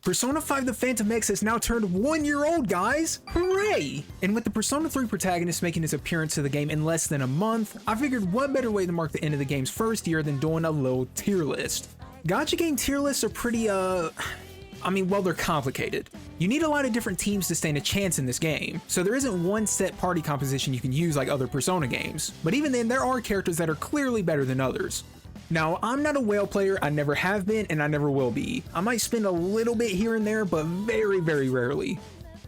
Persona 5 The Phantom X has now turned 1 year old, guys! Hooray! And with the Persona 3 protagonist making his appearance to the game in less than a month, I figured what better way to mark the end of the game's first year than doing a little tier list. Gacha game tier lists are pretty, well, they're complicated. You need a lot of different teams to stand a chance in this game, so there isn't one set party composition you can use like other Persona games, but even then there are characters that are clearly better than others. Now, I'm not a whale player, I never have been, and I never will be. I might spend a little bit here and there, but very, very rarely.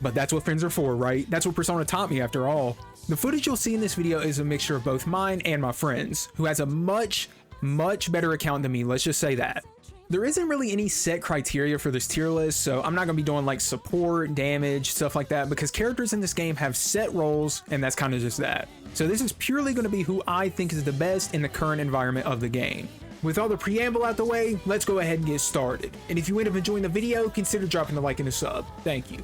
But that's what friends are for, right? That's what Persona taught me after all. The footage you'll see in this video is a mixture of both mine and my friend's, who has a much better account than me, let's just say that. There isn't really any set criteria for this tier list, so I'm not gonna be doing like support, damage, stuff like that, because characters in this game have set roles, and that's kind of just that. So this is purely gonna be who I think is the best in the current environment of the game. With all the preamble out the way, let's go ahead and get started. And if you end up enjoying the video, consider dropping a like and a sub. Thank you.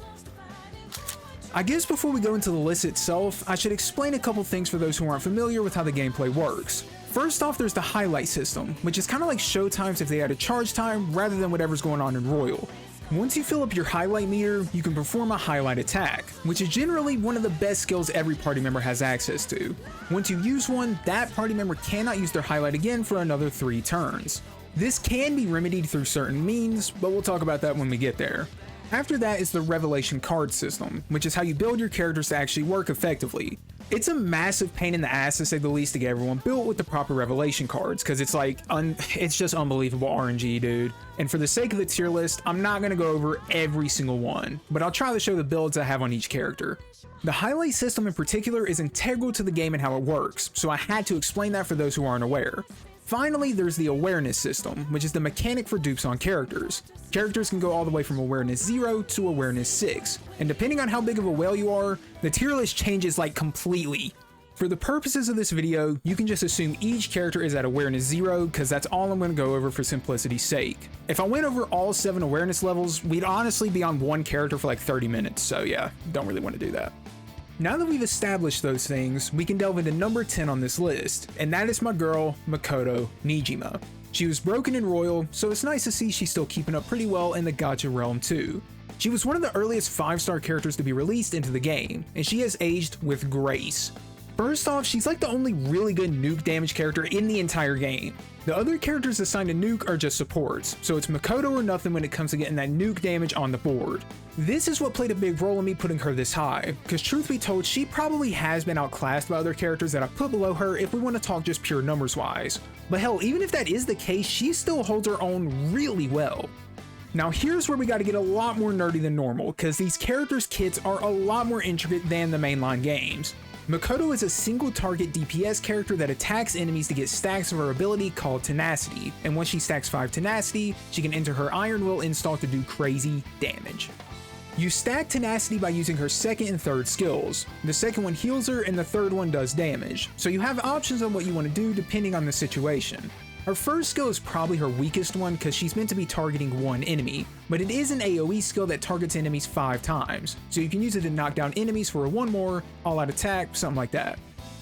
I guess before we go into the list itself, I should explain a couple things for those who aren't familiar with how the gameplay works. First off, there's the highlight system, which is kind of like show times if they had a charge time rather than whatever's going on in Royal. Once you fill up your highlight meter, you can perform a highlight attack, which is generally one of the best skills every party member has access to. Once you use one, that party member cannot use their highlight again for another 3 turns. This can be remedied through certain means, but we'll talk about that when we get there. After that is the revelation card system, which is how you build your characters to actually work effectively. It's a massive pain in the ass to say the least to get everyone built with the proper revelation cards, because it's like, it's just unbelievable RNG, dude. And for the sake of the tier list, I'm not going to go over every single one, but I'll try to show the builds I have on each character. The highlight system in particular is integral to the game and how it works, so I had to explain that for those who aren't aware. Finally, there's the awareness system, which is the mechanic for dupes on characters. Characters can go all the way from awareness 0 to awareness 6, and depending on how big of a whale you are, the tier list changes like completely. For the purposes of this video, you can just assume each character is at awareness 0, because that's all I'm going to go over for simplicity's sake. If I went over all 7 awareness levels, we'd honestly be on one character for like 30 minutes, so yeah, don't really want to do that. Now that we've established those things, we can delve into number 10 on this list, and that is my girl, Makoto Nijima. She was broken in Royal, so it's nice to see she's still keeping up pretty well in the gacha realm too. She was one of the earliest 5-star characters to be released into the game, and she has aged with grace. First off, she's like the only really good nuke damage character in the entire game. The other characters assigned to nuke are just supports, so it's Makoto or nothing when it comes to getting that nuke damage on the board. This is what played a big role in me putting her this high, because truth be told, she probably has been outclassed by other characters that I put below her if we want to talk just pure numbers wise. But hell, even if that is the case, she still holds her own really well. Now here's where we got to get a lot more nerdy than normal, because these characters' kits are a lot more intricate than the mainline games. Makoto is a single target DPS character that attacks enemies to get stacks of her ability called Tenacity, and once she stacks 5 Tenacity, she can enter her Iron Will install to do crazy damage. You stack Tenacity by using her second and third skills. The second one heals her and the third one does damage, so you have options on what you want to do depending on the situation. Her first skill is probably her weakest one because she's meant to be targeting one enemy, but it is an AoE skill that targets enemies 5 times, so you can use it to knock down enemies for a 1 more, all out attack, something like that.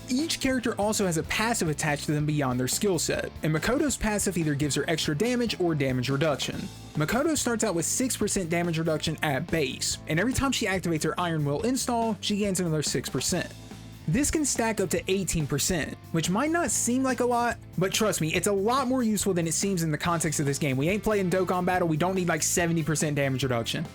Each character also has a passive attached to them beyond their skill set, and Makoto's passive either gives her extra damage or damage reduction. Makoto starts out with 6% damage reduction at base, and every time she activates her Iron Will install, she gains another 6%. This can stack up to 18%, which might not seem like a lot, but trust me, it's a lot more useful than it seems in the context of this game. We ain't playing Dokkan Battle, we don't need like 70% damage reduction.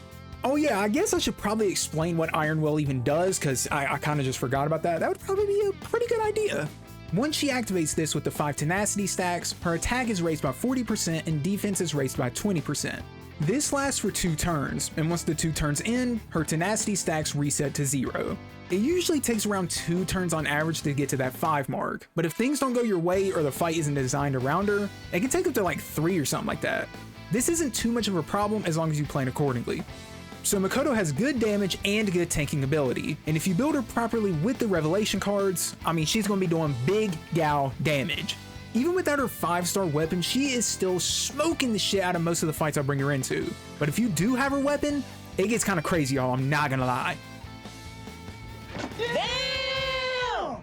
Oh yeah, I guess I should probably explain what Iron Will even does, because I kind of just forgot about that. That would probably be a pretty good idea. Once she activates this with the 5 Tenacity stacks, her attack is raised by 40% and defense is raised by 20%. This lasts for 2 turns, and once the 2 turns end, her Tenacity stacks reset to 0. It usually takes around 2 turns on average to get to that 5 mark, but if things don't go your way or the fight isn't designed around her, it can take up to like 3 or something like that. This isn't too much of a problem as long as you plan accordingly. So Makoto has good damage and good tanking ability, and if you build her properly with the revelation cards, I mean, she's going to be doing big gal damage. Even without her 5-star weapon, she is still smoking the shit out of most of the fights I bring her into. But if you do have her weapon, it gets kind of crazy, y'all, I'm not gonna lie. Damn!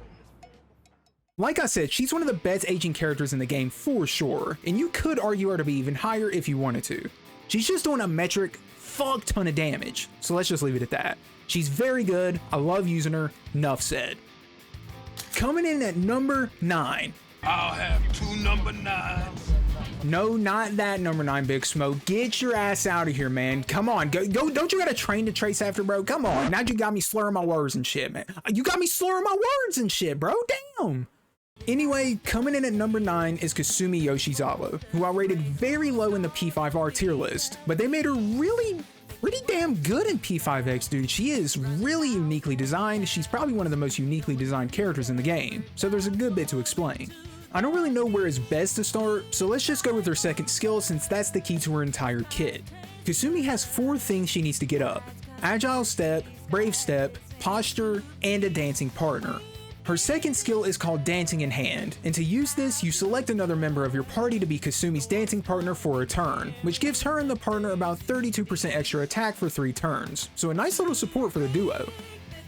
Like I said, she's one of the best aging characters in the game for sure, and you could argue her to be even higher if you wanted to. She's just doing a metric fuck ton of damage. So let's just leave it at that. She's very good. I love using her. Enough said. Coming in at number 9. I'll have 2 number 9s. No, not that number 9, Big Smoke. Get your ass out of here, man. Come on, go. Don't you got a train to trace after, bro? Come on. Now you got me slurring my words and shit, man. You got me slurring my words and shit, bro. Damn. Anyway, coming in at number 9 is Kasumi Yoshizawa, who I rated very low in the P5R tier list, but they made her really pretty damn good in P5X, dude. She is really uniquely designed. She's probably one of the most uniquely designed characters in the game, so there's a good bit to explain. I don't really know where is best to start, so let's just go with her second skill since that's the key to her entire kit. Kasumi has 4 things she needs to get up: Agile Step, Brave Step, Posture, and a dancing partner. Her second skill is called Dancing in Hand, and to use this, you select another member of your party to be Kasumi's dancing partner for a turn, which gives her and the partner about 32% extra attack for 3 turns, so a nice little support for the duo.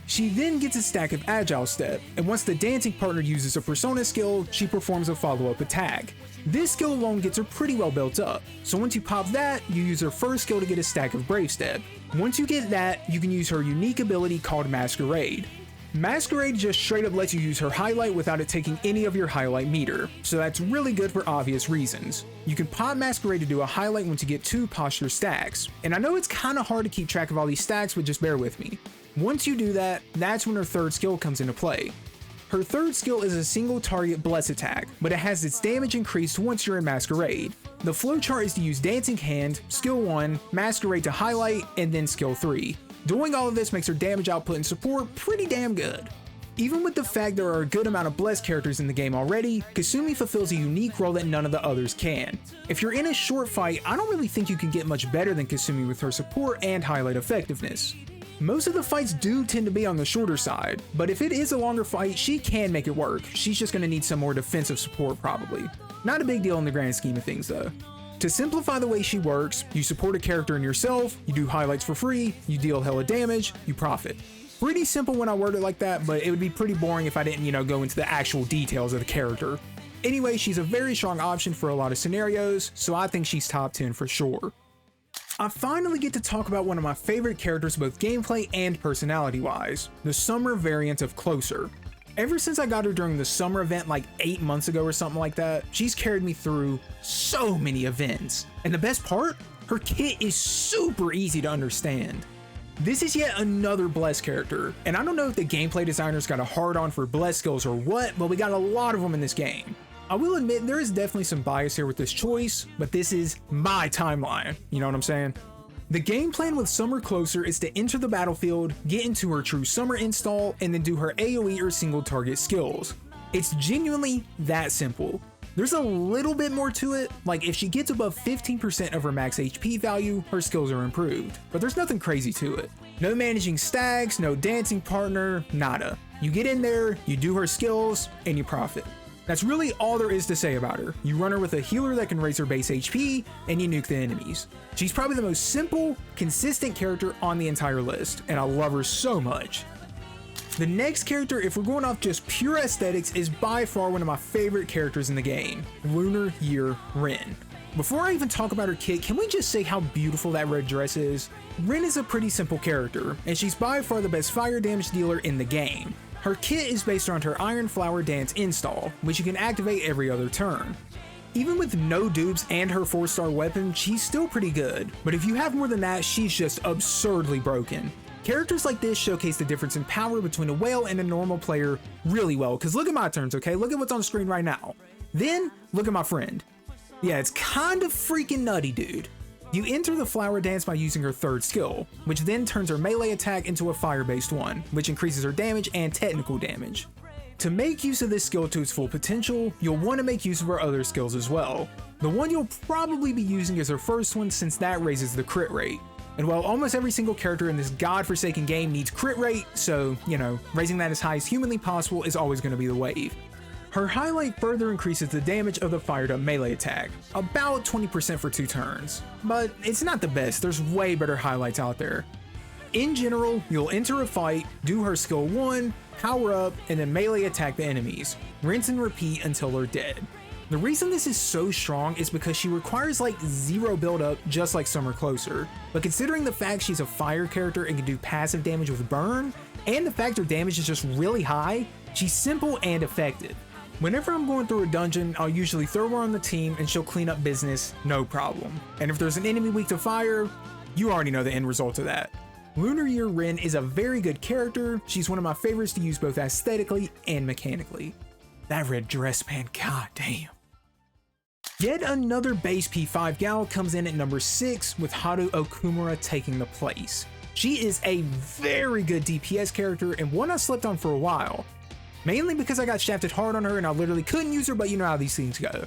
She then gets a stack of Agile Step, and once the dancing partner uses a persona skill, she performs a follow-up attack. This skill alone gets her pretty well built up, so once you pop that, you use her first skill to get a stack of Brave Step. Once you get that, you can use her unique ability called Masquerade. Masquerade just straight up lets you use her highlight without it taking any of your highlight meter, so that's really good for obvious reasons. You can pop Masquerade to do a highlight once you get 2 posture stacks, and I know it's kinda hard to keep track of all these stacks, but just bear with me. Once you do that, that's when her third skill comes into play. Her third skill is a single target bless attack, but it has its damage increased once you're in Masquerade. The flowchart is to use Dancing Hand, skill 1, Masquerade to highlight, and then skill 3. Doing all of this makes her damage output and support pretty damn good. Even with the fact there are a good amount of blessed characters in the game already, Kasumi fulfills a unique role that none of the others can. If you're in a short fight, I don't really think you can get much better than Kasumi with her support and highlight effectiveness. Most of the fights do tend to be on the shorter side, but if it is a longer fight, she can make it work. She's just going to need some more defensive support probably. Not a big deal in the grand scheme of things though. To simplify the way she works, you support a character in yourself, you do highlights for free, you deal hella damage, you profit. Pretty simple when I word it like that, but it would be pretty boring if I didn't, go into the actual details of the character. Anyway, she's a very strong option for a lot of scenarios, so I think she's top 10 for sure. I finally get to talk about one of my favorite characters both gameplay and personality wise, the summer variant of Closer. Ever since I got her during the summer event like 8 months ago or something like that, she's carried me through so many events. And the best part? Her kit is super easy to understand. This is yet another Bless character, and I don't know if the gameplay designers got a hard on for Bless skills or what, but we got a lot of them in this game. I will admit there is definitely some bias here with this choice, but this is my timeline, you know what I'm saying? The game plan with Summer Closer is to enter the battlefield, get into her true summer install, and then do her AoE or single target skills. It's genuinely that simple. There's a little bit more to it, like if she gets above 15% of her max HP value, her skills are improved, but there's nothing crazy to it. No managing stacks, no dancing partner, nada. You get in there, you do her skills, and you profit. That's really all there is to say about her. You run her with a healer that can raise her base HP, and you nuke the enemies. She's probably the most simple, consistent character on the entire list, and I love her so much. The next character, if we're going off just pure aesthetics, is by far one of my favorite characters in the game, Lunar Year Rin. Before I even talk about her kit, can we just say how beautiful that red dress is? Rin is a pretty simple character, and she's by far the best fire damage dealer in the game. Her kit is based around her Iron Flower Dance install, which you can activate every other turn. Even with no dupes and her 4-star weapon, she's still pretty good, but if you have more than that, she's just absurdly broken. Characters like this showcase the difference in power between a whale and a normal player really well, because look at my turns, okay? Look at what's on screen right now. Then, look at my friend. Yeah, it's kind of freaking nutty, dude. You enter the flower dance by using her third skill, which then turns her melee attack into a fire-based one, which increases her damage and technical damage. To make use of this skill to its full potential, you'll want to make use of her other skills as well. The one you'll probably be using is her first one, since that raises the crit rate. And while almost every single character in this godforsaken game needs crit rate, so, raising that as high as humanly possible is always going to be the wave. Her highlight further increases the damage of the fired up melee attack, about 20% for 2 turns. But it's not the best, there's way better highlights out there. In general, you'll enter a fight, do her skill 1, power up, and then melee attack the enemies. Rinse and repeat until they're dead. The reason this is so strong is because she requires like zero buildup, just like Summer Closer. But considering the fact she's a fire character and can do passive damage with burn, and the fact her damage is just really high, she's simple and effective. Whenever I'm going through a dungeon, I'll usually throw her on the team and she'll clean up business, no problem. And if there's an enemy weak to fire, you already know the end result of that. Lunar Year Rin is a very good character. She's one of my favorites to use both aesthetically and mechanically. That red dress man, god damn. Yet another base P5 gal comes in at number 6 with Haru Okumura taking the place. She is a very good DPS character and one I slept on for a while. Mainly because I got shafted hard on her and I literally couldn't use her, but you know how these things go.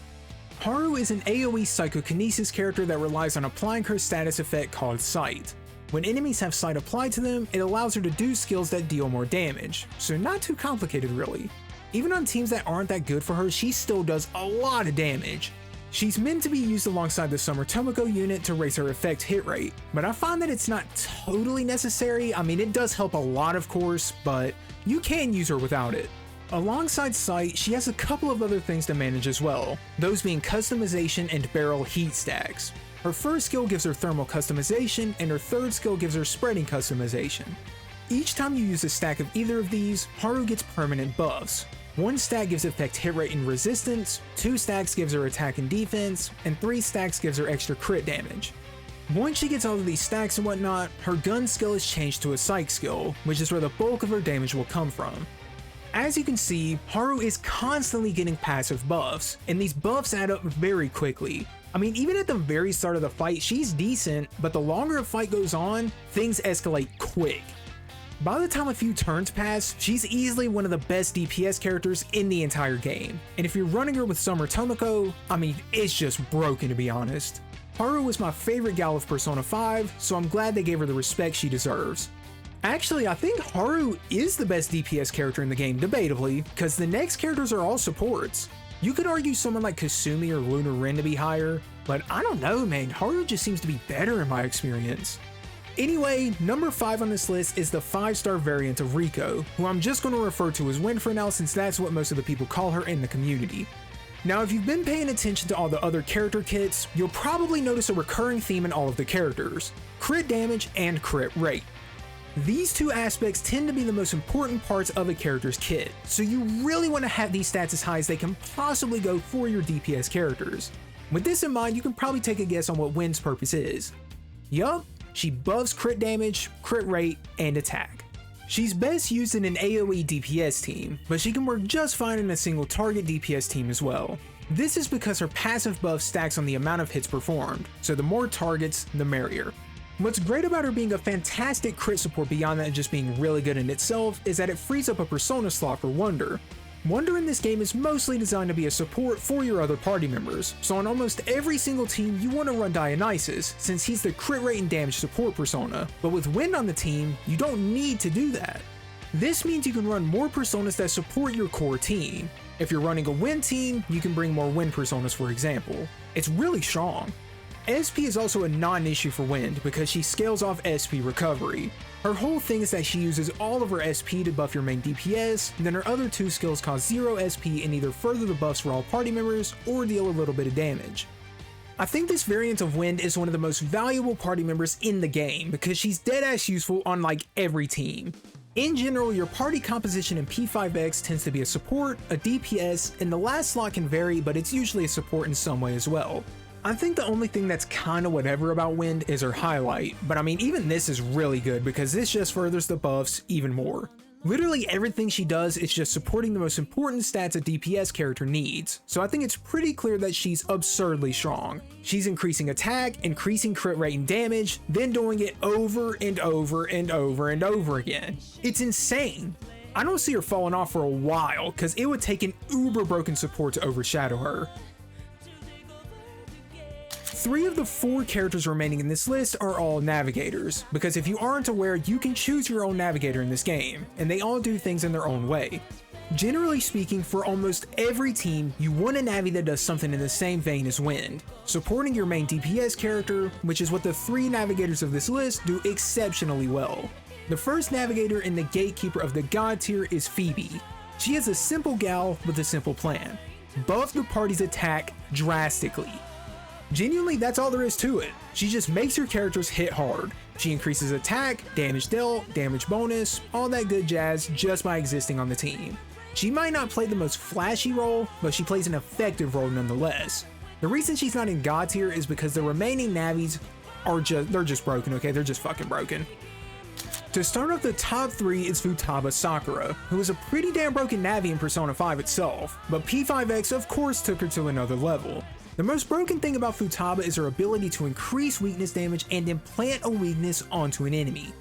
Haru is an AoE psychokinesis character that relies on applying her status effect called Sight. When enemies have Sight applied to them, it allows her to do skills that deal more damage, so not too complicated really. Even on teams that aren't that good for her, she still does a lot of damage. She's meant to be used alongside the Summer Tomoko unit to raise her effect hit rate, but I find that it's not totally necessary. I mean, it does help a lot of course, but you can use her without it. Alongside Sight, she has a couple of other things to manage as well, those being customization and barrel heat stacks. Her first skill gives her thermal customization, and her third skill gives her spreading customization. Each time you use a stack of either of these, Haru gets permanent buffs. One stack gives effect hit rate and resistance, 2 stacks gives her attack and defense, and 3 stacks gives her extra crit damage. Once she gets all of these stacks and whatnot, her gun skill is changed to a psych skill, which is where the bulk of her damage will come from. As you can see, Haru is constantly getting passive buffs, and these buffs add up very quickly. I mean, even at the very start of the fight, she's decent, but the longer a fight goes on, things escalate quick. By the time a few turns pass, she's easily one of the best DPS characters in the entire game. And if you're running her with Summer Tomoko, I mean, it's just broken to be honest. Haru was my favorite gal of Persona 5, so I'm glad they gave her the respect she deserves. Actually, I think Haru is the best DPS character in the game, debatably, because the next characters are all supports. You could argue someone like Kasumi or Lunar Rin to be higher, but I don't know man, Haru just seems to be better in my experience. Anyway, number 5 on this list is the 5-star variant of Riko, who I'm just going to refer to as Win for now since that's what most of the people call her in the community. Now if you've been paying attention to all the other character kits, you'll probably notice a recurring theme in all of the characters: crit damage and crit rate. These two aspects tend to be the most important parts of a character's kit, so you really want to have these stats as high as they can possibly go for your DPS characters. With this in mind, you can probably take a guess on what Win's purpose is. Yup, she buffs crit damage, crit rate, and attack. She's best used in an AoE DPS team, but she can work just fine in a single target DPS team as well. This is because her passive buff stacks on the amount of hits performed, so the more targets, the merrier. What's great about her being a fantastic crit support beyond that just being really good in itself is that it frees up a persona slot for Wonder. Wonder in this game is mostly designed to be a support for your other party members, so on almost every single team you want to run Dionysus since he's the crit rate and damage support persona, but with Wind on the team, you don't need to do that. This means you can run more personas that support your core team. If you're running a Wind team, you can bring more Wind personas for example. It's really strong. SP is also a non-issue for Wind because she scales off SP recovery. Her whole thing is that she uses all of her SP to buff your main DPS, then her other 2 skills cause 0 SP and either further the buffs for all party members or deal a little bit of damage. I think this variant of Wind is one of the most valuable party members in the game because she's deadass useful on like every team. In general, your party composition in P5X tends to be a support, a DPS, and the last slot can vary, but it's usually a support in some way as well. I think the only thing that's kinda whatever about Wind is her highlight, but I mean even this is really good because this just furthers the buffs even more. Literally everything she does is just supporting the most important stats a DPS character needs, so I think it's pretty clear that she's absurdly strong. She's increasing attack, increasing crit rate and damage, then doing it over and over and over and over again. It's insane. I don't see her falling off for a while, cause it would take an uber broken support to overshadow her. 3 of the 4 characters remaining in this list are all navigators, because if you aren't aware, you can choose your own navigator in this game, and they all do things in their own way. Generally speaking, for almost every team, you want a Navi that does something in the same vein as Wind, supporting your main DPS character, which is what the 3 navigators of this list do exceptionally well. The first navigator and the gatekeeper of the god tier is Phoebe. She is a simple gal with a simple plan. buff the party's attack drastically. Genuinely, that's all there is to it. She just makes your characters hit hard. She increases attack, damage dealt, damage bonus, all that good jazz just by existing on the team. She might not play the most flashy role, but she plays an effective role nonetheless. The reason she's not in God tier is because the remaining Navis they're just broken, okay? They're just fucking broken. To start off the top 3 is Futaba Sakura, who is a pretty damn broken Navi in Persona 5 itself, but P5X of course took her to another level. The most broken thing about Futaba is her ability to increase weakness damage and implant a weakness onto an enemy.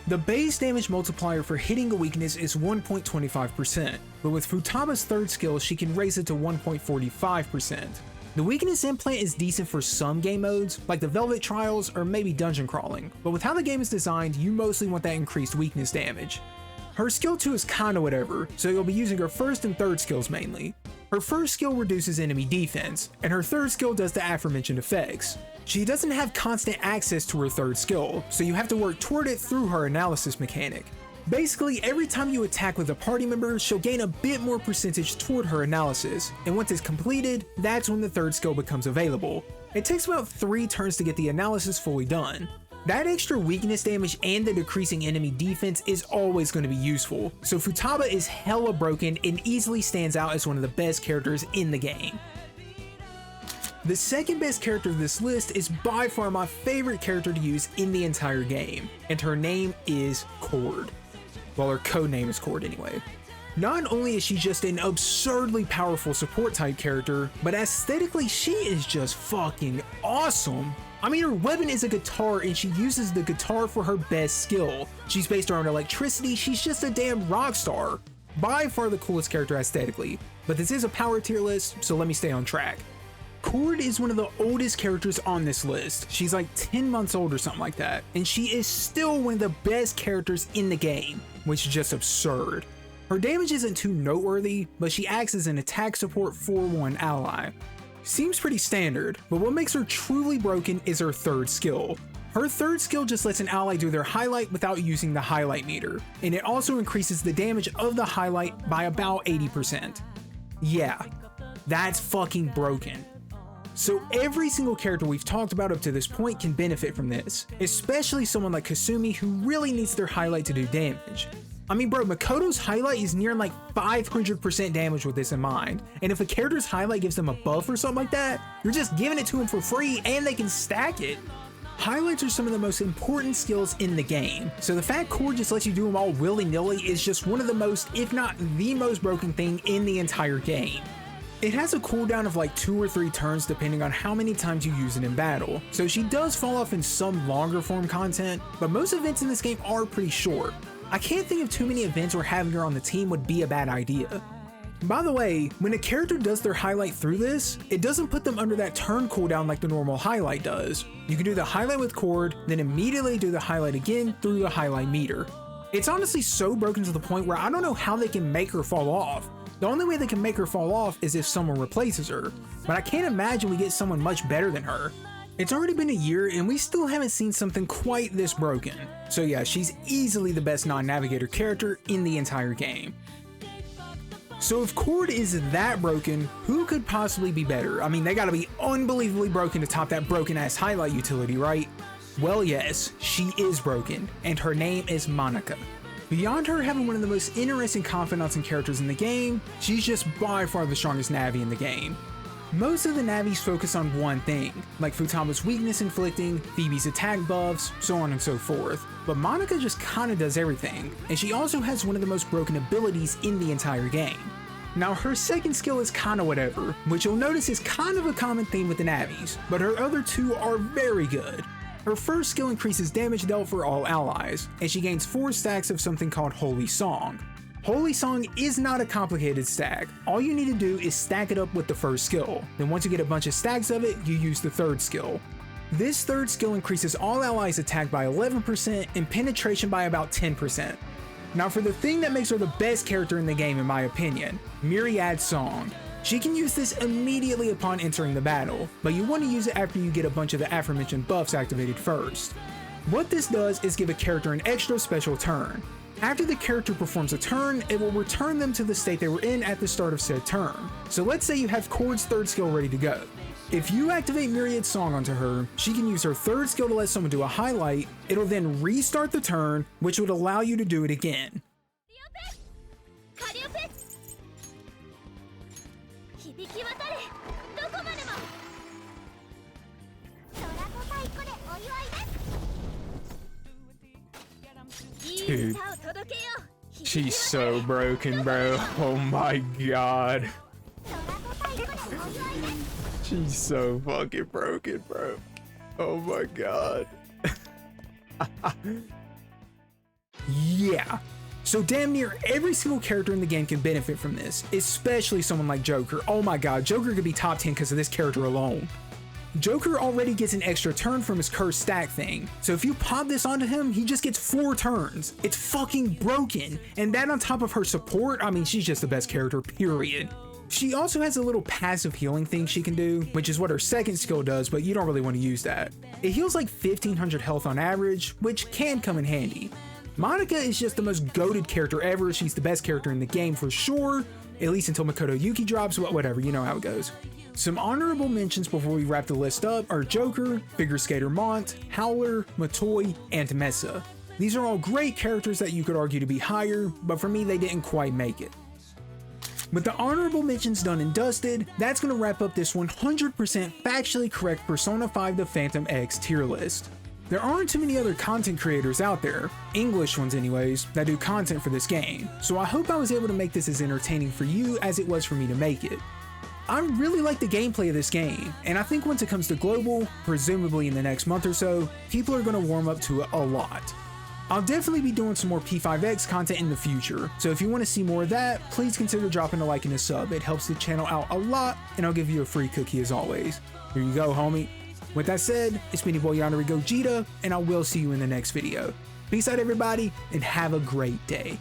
The base damage multiplier for hitting a weakness is 1.25%, but with Futaba's third skill she can raise it to 1.45%. The weakness implant is decent for some game modes, like the Velvet Trials or maybe dungeon crawling, but with how the game is designed, you mostly want that increased weakness damage. Her skill 2 is kinda whatever, so you'll be using her first and third skills mainly. Her first skill reduces enemy defense, and her third skill does the aforementioned effects. She doesn't have constant access to her third skill, so you have to work toward it through her analysis mechanic. Basically, every time you attack with a party member, she'll gain a bit more percentage toward her analysis, and once it's completed, that's when the third skill becomes available. It takes about 3 turns to get the analysis fully done. That extra weakness damage and the decreasing enemy defense is always going to be useful, so Futaba is hella broken and easily stands out as one of the best characters in the game. The second best character of this list is by far my favorite character to use in the entire game, and her name is Cord. Well, her code name is Cord anyway. Not only is she just an absurdly powerful support type character, but aesthetically she is just fucking awesome. I mean, her weapon is a guitar and she uses the guitar for her best skill. She's based around electricity, she's just a damn rock star. By far the coolest character aesthetically, but this is a power tier list, so let me stay on track. Cord is one of the oldest characters on this list. She's like 10 months old or something like that, and she is still one of the best characters in the game, which is just absurd. Her damage isn't too noteworthy, but she acts as an attack support 4-1 ally. Seems pretty standard, but what makes her truly broken is her third skill. Her third skill just lets an ally do their highlight without using the highlight meter, and it also increases the damage of the highlight by about 80%. Yeah, that's fucking broken. So every single character we've talked about up to this point can benefit from this, especially someone like Kasumi who really needs their highlight to do damage. I mean bro, Makoto's highlight is near like 500% damage with this in mind, and if a character's highlight gives them a buff or something like that, you're just giving it to them for free and they can stack it. Highlights are some of the most important skills in the game, so the fact Cord just lets you do them all willy-nilly is just one of the most, if not the most broken thing in the entire game. It has a cooldown of like 2 or 3 turns depending on how many times you use it in battle, so she does fall off in some longer form content, but most events in this game are pretty short. I can't think of too many events where having her on the team would be a bad idea. By the way, when a character does their highlight through this, it doesn't put them under that turn cooldown like the normal highlight does. You can do the highlight with Cord, then immediately do the highlight again through the highlight meter. It's honestly so broken to the point where I don't know how they can make her fall off. The only way they can make her fall off is if someone replaces her, but I can't imagine we get someone much better than her. It's already been a year and we still haven't seen something quite this broken. So yeah, she's easily the best non-navigator character in the entire game. So if Cord is that broken, who could possibly be better? I mean, they gotta be unbelievably broken to top that broken ass highlight utility, right? Well yes, she is broken, and her name is Monika. Beyond her having one of the most interesting confidants and characters in the game, she's just by far the strongest Navi in the game. Most of the Navis focus on one thing, like Futaba's weakness inflicting, Phoebe's attack buffs, so on and so forth, but Monika just kinda does everything, and she also has one of the most broken abilities in the entire game. Now her second skill is kinda whatever, which you'll notice is kind of a common theme with the Navis, but her other two are very good. Her first skill increases damage dealt for all allies, and she gains 4 stacks of something called Holy Song. Holy Song is not a complicated stack. All you need to do is stack it up with the first skill. Then once you get a bunch of stacks of it, you use the third skill. This third skill increases all allies attack by 11% and penetration by about 10%. Now for the thing that makes her the best character in the game in my opinion, Myriad Song. She can use this immediately upon entering the battle, but you want to use it after you get a bunch of the aforementioned buffs activated first. What this does is give a character an extra special turn. After the character performs a turn, it will return them to the state they were in at the start of said turn. So let's say you have Chord's third skill ready to go. If you activate Myriad's Song onto her, she can use her third skill to let someone do a highlight. It'll then restart the turn, which would allow you to do it again. Dude, she's so broken, bro. Oh my god. She's so fucking broken, bro. Oh my god. Yeah. So damn near every single character in the game can benefit from this, especially someone like Joker. Oh my god, Joker could be top 10 because of this character alone. Joker already gets an extra turn from his curse stack thing, so if you pop this onto him, he just gets 4 turns. It's fucking broken, and that on top of her support, I mean, she's just the best character, period. She also has a little passive healing thing she can do, which is what her second skill does, but you don't really want to use that. It heals like 1500 health on average, which can come in handy. Monica is just the most goated character ever. She's the best character in the game for sure, at least until Makoto Yuki drops, but whatever, you know how it goes. Some honorable mentions before we wrap the list up are Joker, Figure Skater Mont, Howler, Matoi, and Mesa. These are all great characters that you could argue to be higher, but for me they didn't quite make it. With the honorable mentions done and dusted, that's going to wrap up this 100% factually correct Persona 5 The Phantom X tier list. There aren't too many other content creators out there, English ones anyways, that do content for this game, so I hope I was able to make this as entertaining for you as it was for me to make it. I really like the gameplay of this game, and I think once it comes to global, presumably in the next month or so, people are going to warm up to it a lot. I'll definitely be doing some more P5X content in the future, so if you want to see more of that, please consider dropping a like and a sub. It helps the channel out a lot, and I'll give you a free cookie as always. Here you go, homie. With that said, it's been your boy Yandere Gogeta, and I will see you in the next video. Peace out everybody, and have a great day.